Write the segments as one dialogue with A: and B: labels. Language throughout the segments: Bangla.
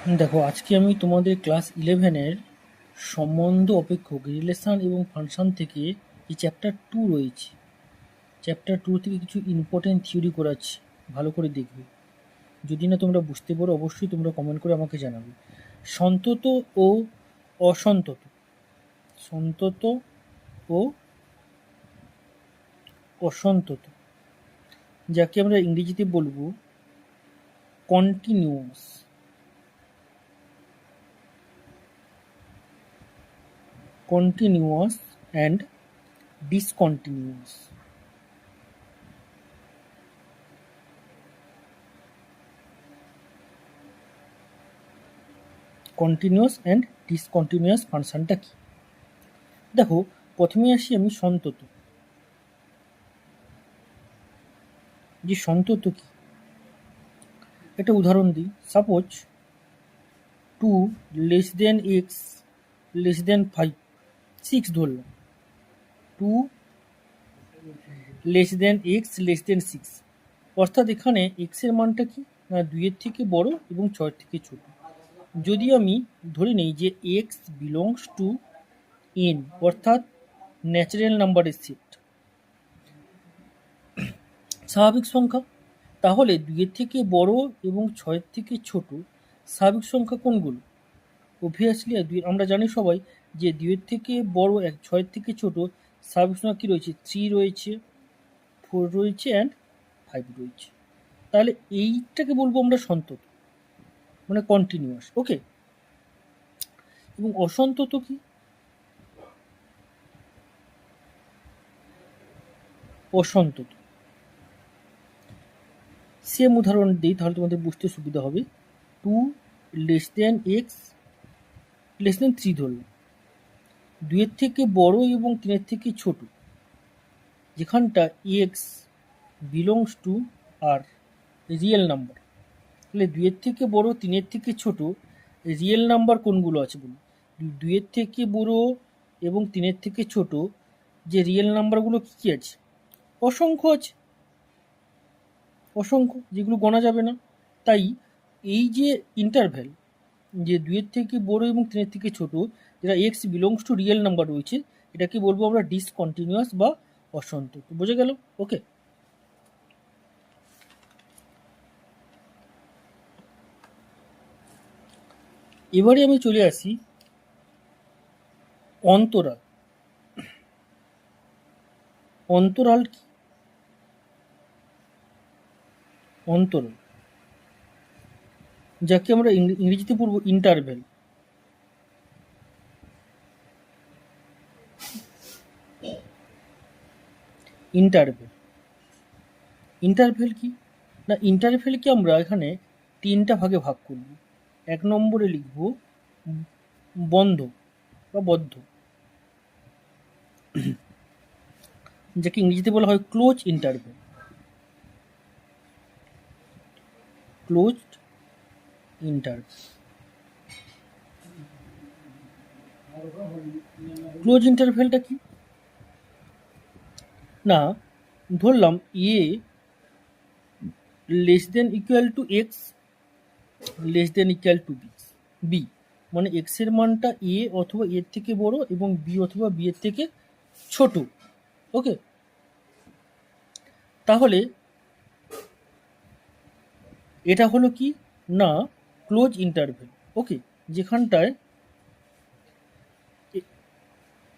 A: দেখো, আজকে আমি তোমাদের ক্লাস 11-এর সম্বন্ধ অপেক্ষক রিলেশন এবং ফাংশন থেকে এই চ্যাপ্টার 2 রয়েছে। চ্যাপ্টার 2 থেকে কিছু ইম্পর্টেন্ট থিওরি করাচ্ছি, ভালো করে দেখবে। যদি না তোমরা বুঝতে পারো অবশ্যই তোমরা কমেন্ট করে আমাকে জানাবে। সন্তত ও অসন্তত, সন্তত ও অসন্তত, যাকে আমরা ইংরেজিতে বলবো continuous, continuous and discontinuous. Continuous and discontinuous ফাংশনটা কি? দেখো, প্রথমে আসি আমি সন্তত। যে সন্তত কি, একটা উদাহরণ দিই। Suppose 2 less than x less than 5, 6 ধরলাম। 2 লেস দেন এক্স লেস দেন 6, অর্থাৎ এখানে এক্স এর মানটা কি না 2 এর থেকে বড় এবং 6 এর থেকে ছোট। যদি আমি ধরে নিই যে এক্স বিলংস টু এন, অর্থাৎ ন্যাচারাল নাম্বারের সেট, স্বাভাবিক সংখ্যা, তাহলে 2 এর থেকে বড় এবং 6 এর থেকে ছোট স্বাভাবিক সংখ্যা কোনগুলো? অবভিয়াসলি আমরা জানি সবাই যে 2 এর থেকে বড় 6 এর থেকে ছোট স্বাভাবিক সংখ্যা কী রয়েছে? 3 রয়েছে, 4 রয়েছে অ্যান্ড 5 রয়েছে। তাহলে এইটাকে বলবো আমরা সন্তত, মানে কন্টিনিউয়াস। ওকে। এবং অসন্তত কি? অসন্তত সেম উদাহরণ দিই, তাহলে তোমাদের বুঝতে সুবিধা হবে। 2 লেস দেন এক্স লেস দেন 3 ধরলাম। 2 এর থেকে বড় এবং 3 এর থেকে ছোট, যেখানটা x belongs to R real number, তাহলে 2 এর থেকে বড় 3 এর থেকে ছোট রিয়েল নাম্বার কোনগুলো আছে বলুন? 2 এর থেকে বড় এবং 3 এর থেকে ছোট যে রিয়েল নাম্বারগুলো কী কী আছে? অসংখ্য আছে, অসংখ্য, যেগুলো গোনা যাবে না। তাই এই যে ইন্টারভ্যাল, যে 2 এর থেকে বড় এবং 3 এর থেকে ছোট, যেটা x belongs two real number রয়েছে, এটাকে বলবো আমরা ডিসকন্টিনিউয়াস বা অসন্তত। বোঝা গেল? ওকে। এবারে আমি চলে আসি অন্তরাল। অন্তরাল কি? অন্তরাল, যাকে আমরা ইংরেজিতে বলবো ইন্টারভ্যাল। ইন্টারভ্যাল, ইন্টারভ্যাল কি না, ইন্টারভ্যালকে আমরা এখানে 3টা ভাগে ভাগ করব। 1 নম্বরে লিখব বন্ধ বা বদ্ধ, যাকে ইংরেজিতে বলা হয় close interval. Closed interval. Close ইন্টারভ্যালটা কি না, ধরলাম a less than equal to x less than equal to b, মানে এক্স এর মানটা এ অথবা এর থেকে বড় এবং বি অথবা বি এর থেকে ছোট। ওকে। তাহলে এটা হলো কি না ক্লোজ ইন্টারভ্যাল। ওকে, যেখানটায়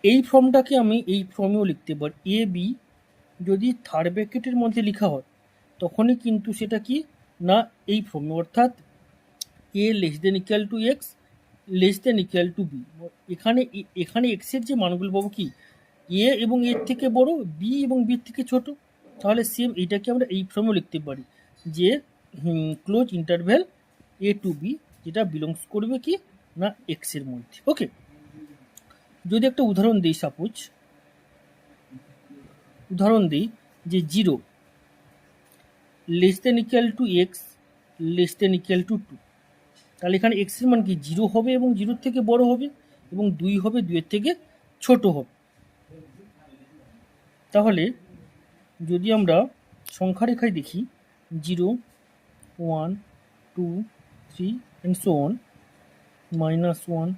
A: এই ফর্মটাকে আমি এই ফর্মেও লিখতে পারি। এ বি যদি থার্ড ব্র্যাকেটের মধ্যে লেখা হয় তখনই কিন্তু সেটা কি না এই ফর্মে, অর্থাৎ a less than equal to x less than equal to b. এখানে এখানে এক্সের যে মানগুলো পাবো কি এ এবং এর থেকে বড়, বি এবং বির থেকে ছোট। তাহলে সেম এইটাকে আমরা এই ফর্মেও লিখতে পারি যে ক্লোজ ইন্টারভ্যাল এ টু বি, যেটা বিলংস করবে কি না এক্সের মধ্যে। ওকে। যদি একটা উদাহরণ দিই, সাপোজ উদাহরণ দিই যে 0 less than equal to x less than equal two 2, তাহলে এখানে এক্স এর মান কি 0 হবে এবং 0-র থেকে বড় হবে, এবং 2 হবে 2 এর থেকে ছোট হবে। তাহলে যদি আমরা সংখ্যা রেখায় দেখি 0 1 2 3 অ্যান্ড সো অন, -1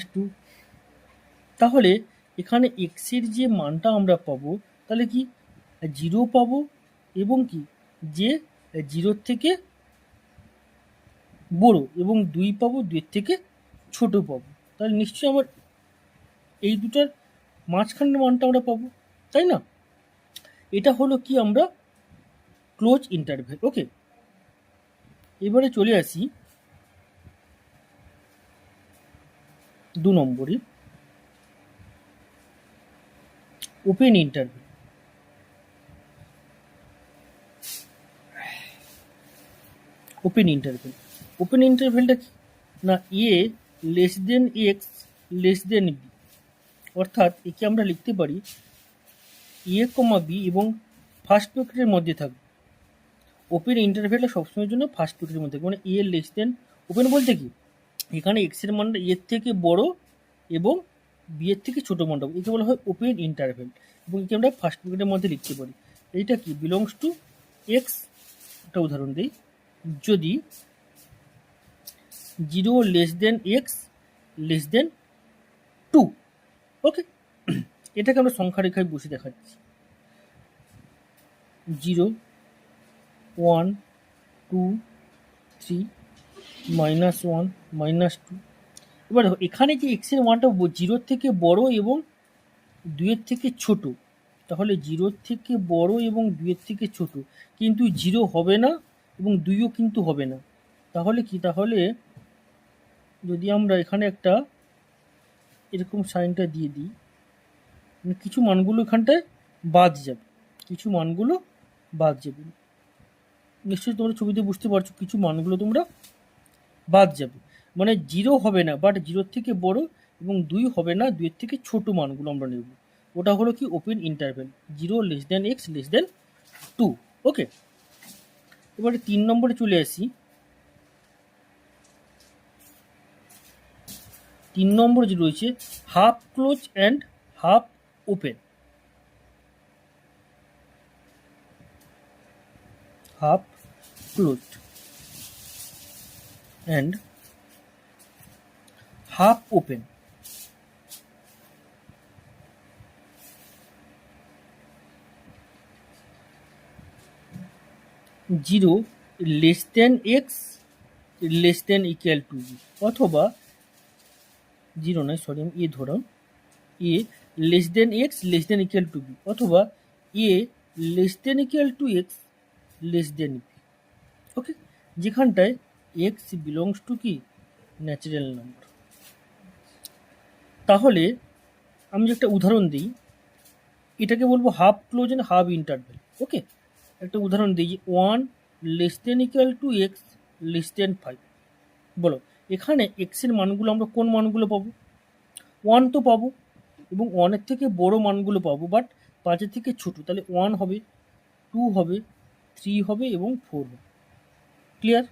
A: -2। তাহলে এখানে এক্সের যে মানটা আমরা পাবো তাহলে কি 0 পাবো এবং কি যে 0-র থেকে বড় এবং 2 পাবো 2-এর থেকে ছোট পাবো। তাহলে নিশ্চয়ই আমার এই দুটার মাঝখানের মানটা আমরা পাবো, তাই না? এটা হলো কি আমরা ক্লোজ ইন্টারভ্যাল। ওকে, এবারে চলে আসি 2 নম্বরে, open interval. Open interval, open ইন্টারভ্যালটা কি না a less than x less than b, অর্থাৎ একে আমরা লিখতে পারি এ কমা বি এবং ফার্স্ট ব্র্যাকেটের মধ্যে থাকবে। ওপেন ইন্টারভ্যালটা সবসময়ের জন্য ফার্স্ট ব্র্যাকেটের মধ্যে থাকবে, মানে এ লেস দেন, ওপেন বলতে কি এখানে এক্সের মানটা এর থেকে বড় এবং বি এর থেকে ছোটো মানটা, একে বলা হয় ওপেন ইন্টারভ্যাল এবং একে আমরা ফার্স্ট ব্র্যাকেটের মধ্যে লিখতে পারি। এইটা কি বিলংস টু এক্স। একটা উদাহরণ দিই, যদি 0 লেস দেন এক্স লেস দেন 2। ওকে, এটাকে আমরা সংখ্যা রেখায় বসে দেখাচ্ছি 0 1 2 3 -1 -2। এবার দেখো এখানে যে এক্সের মানটা 0-র থেকে বড় এবং 2-এর থেকে ছোট, তাহলে 0-র থেকে বড় এবং 2-এর থেকে ছোট, কিন্তু 0 হবে না এবং 2ও কিন্তু হবে না। তাহলে কি, তাহলে যদি আমরা এখানে একটা এরকম সাইনটা দিয়ে দিই, কিছু মানগুলো এখানটায় বাদ যাবে, কিছু মানগুলো বাদ যাবে। নিশ্চয়ই তোমরা ছবিতে বুঝতে পারছো কিছু মানগুলো তোমরা বাদ যাবে, মানে 0 হবে না, বাট 0-র থেকে বড় এবং 2 হবে না, 2-এর থেকে ছোট মানগুলো আমরা নেব। ওটা হলো কি open interval, 0 less than x less দেন 2। ওকে, এবারে 3 নম্বরে চলে আসি। 3 নম্বরে যে রয়েছে half close and half open. Half closed and half open। 0 less than x less than equal to b, অথবা 0 নয়, সরি আমি এ ধরলাম, a less than x less than equal to b, অথবা a less than equal to x less than b। Okay, যেখানটায় x বিলংস টু কি ন্যাচারাল নাম্বার। তাহলে আমি একটা উদাহরণ দিই, এটাকে বলবো half close and half interval. Okay, একটা উদাহরণ দিই, 1 less than equal to x less than 5। বলো এখানে এক্সের মানগুলো আমরা কোন মানগুলো পাবো? 1 তো পাবো এবং 1-এর থেকে বড় মানগুলো পাবো, বাট 5-এর থেকে ছোট, তাহলে 1 হবে, 2 হবে, 3 হবে এবং 4 হবে। ক্লিয়ার?